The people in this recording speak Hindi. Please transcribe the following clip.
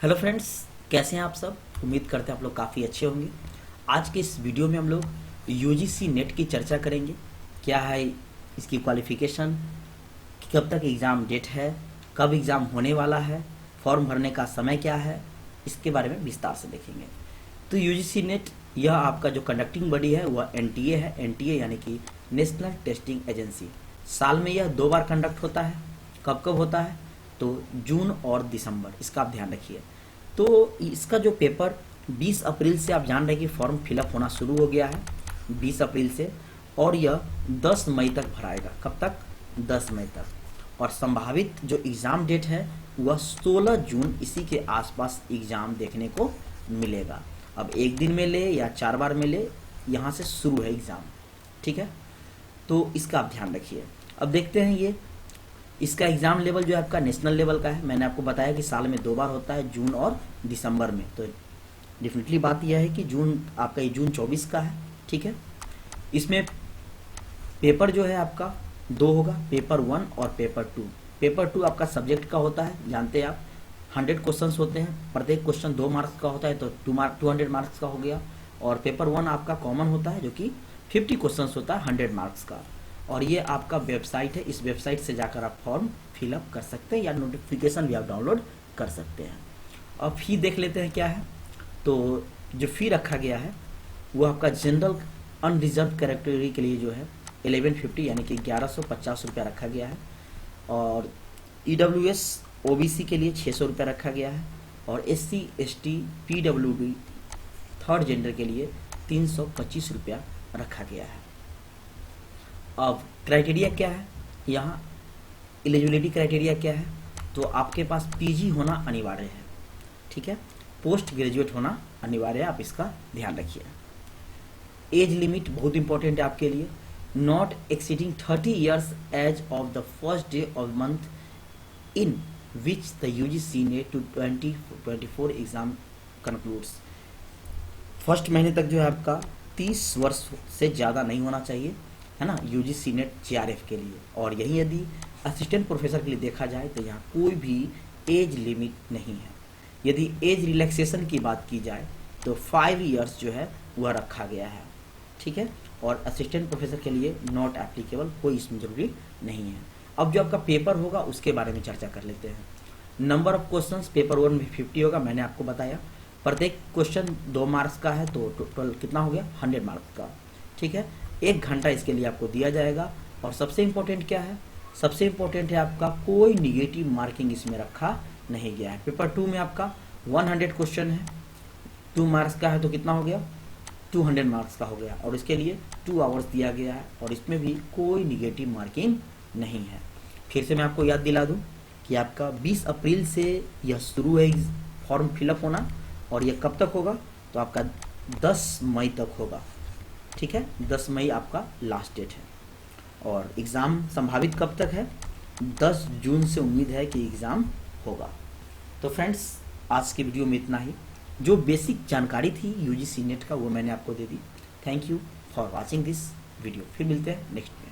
हेलो फ्रेंड्स, कैसे हैं आप सब। उम्मीद करते हैं आप लोग काफ़ी अच्छे होंगे। आज के इस वीडियो में हम लोग यूजीसी नेट की चर्चा करेंगे। क्या है इसकी क्वालिफिकेशन, कब तक एग्ज़ाम डेट है, कब एग्ज़ाम होने वाला है, फॉर्म भरने का समय क्या है, इसके बारे में विस्तार से देखेंगे। तो यूजीसी नेट यह आपका जो कंडक्टिंग बॉडी है वह एनटीए है। एनटीए यानी कि नेशनल टेस्टिंग एजेंसी। साल में यह 2 बार कंडक्ट होता है। कब कब होता है? तो जून और दिसंबर, इसका आप ध्यान रखिए। तो इसका जो पेपर 20 अप्रैल से आप जान रहे हैं कि फॉर्म फिलअप होना शुरू हो गया है 20 अप्रैल से, और यह 10 मई तक भराएगा। कब तक? 10 मई तक। और संभावित जो एग्ज़ाम डेट है वह 16 जून, इसी के आसपास एग्ज़ाम देखने को मिलेगा। अब एक दिन में ले या 4 बार में ले, यहाँ से शुरू है एग्ज़ाम। ठीक है, तो इसका आप ध्यान रखिए। अब देखते हैं ये इसका एग्ज़ाम लेवल जो है आपका नेशनल लेवल का है। मैंने आपको बताया कि साल में 2 बार होता है, जून और दिसंबर में। तो डेफिनेटली बात यह है कि जून आपका, ये जून 24 का है। ठीक है, इसमें पेपर जो है आपका 2 होगा, पेपर 1 और पेपर 2। पेपर 2 आपका सब्जेक्ट का होता है, जानते हैं आप। 100 क्वेश्चंस होते हैं, प्रत्येक क्वेश्चन 2 मार्क्स का होता है, तो 200 मार्क्स का हो गया। और पेपर 1 आपका कॉमन होता है, जो कि 50 क्वेश्चंस होता है 100 मार्क्स का। और ये आपका वेबसाइट है, इस वेबसाइट से जाकर आप फॉर्म फिलअप कर सकते हैं या नोटिफिकेशन भी आप डाउनलोड कर सकते हैं। अब फी देख लेते हैं क्या है। तो जो फी रखा गया है वो आपका जनरल अनरिजर्व कैटेगरी के लिए जो है 1150 यानी कि 1150 रुपया रखा गया है। और EWS OBC के लिए 600 रुपया रखा गया है। और SC ST PWD third gender के लिए 325 रुपया रखा गया है। अब क्राइटेरिया क्या है, यहाँ एलिजिबिलिटी क्राइटेरिया क्या है? तो आपके पास PG होना अनिवार्य है। ठीक है, पोस्ट ग्रेजुएट होना अनिवार्य है, आप इसका ध्यान रखिए। एज लिमिट बहुत इंपॉर्टेंट है आपके लिए। Not exceeding 30 years age of the first day of month in which the UGC net 2024 exam concludes. First महीने तक जो है आपका 30 वर्ष से ज़्यादा नहीं होना चाहिए, है ना, UGC नेट JRF के लिए। और यही यदि असिस्टेंट प्रोफेसर के लिए देखा जाए तो यहाँ कोई भी एज लिमिट नहीं है। यदि एज रिलैक्सेशन की बात की जाए तो 5 ईयर्स जो है वह रखा गया है। ठीक है, और असिस्टेंट प्रोफेसर के लिए नॉट एप्लीकेबल, कोई इसमें जरूरी नहीं है। अब जो आपका पेपर होगा उसके बारे में चर्चा कर लेते हैं। नंबर ऑफ क्वेश्चंस पेपर 1 में 50 होगा, मैंने आपको बताया। प्रत्येक क्वेश्चन 2 मार्क्स का है, तो टोटल कितना हो गया? 100 मार्क्स का। ठीक है, 1 घंटा इसके लिए आपको दिया जाएगा। और सबसे इम्पोर्टेंट क्या है? सबसे इम्पोर्टेंट है आपका कोई निगेटिव मार्किंग इसमें रखा नहीं गया है। पेपर 2 में आपका 100 क्वेश्चन है, 2 मार्क्स का है, तो कितना हो गया? 200 मार्क्स का हो गया। और इसके लिए 2 आवर्स दिया गया है, और इसमें भी कोई निगेटिव मार्किंग नहीं है। फिर से मैं आपको याद दिला दूं कि आपका 20 अप्रैल से यह शुरू है फॉर्म फिलअप होना, और यह कब तक होगा? तो आपका 10 मई तक होगा। ठीक है, 10 मई आपका लास्ट डेट है। और एग्ज़ाम संभावित कब तक है? 10 जून से उम्मीद है कि एग्ज़ाम होगा। तो फ्रेंड्स, आज की वीडियो में इतना ही। जो बेसिक जानकारी थी UGC नेट का वो मैंने आपको दे दी। Thank you for watching this video. फिर मिलते हैं नेक्स्ट में।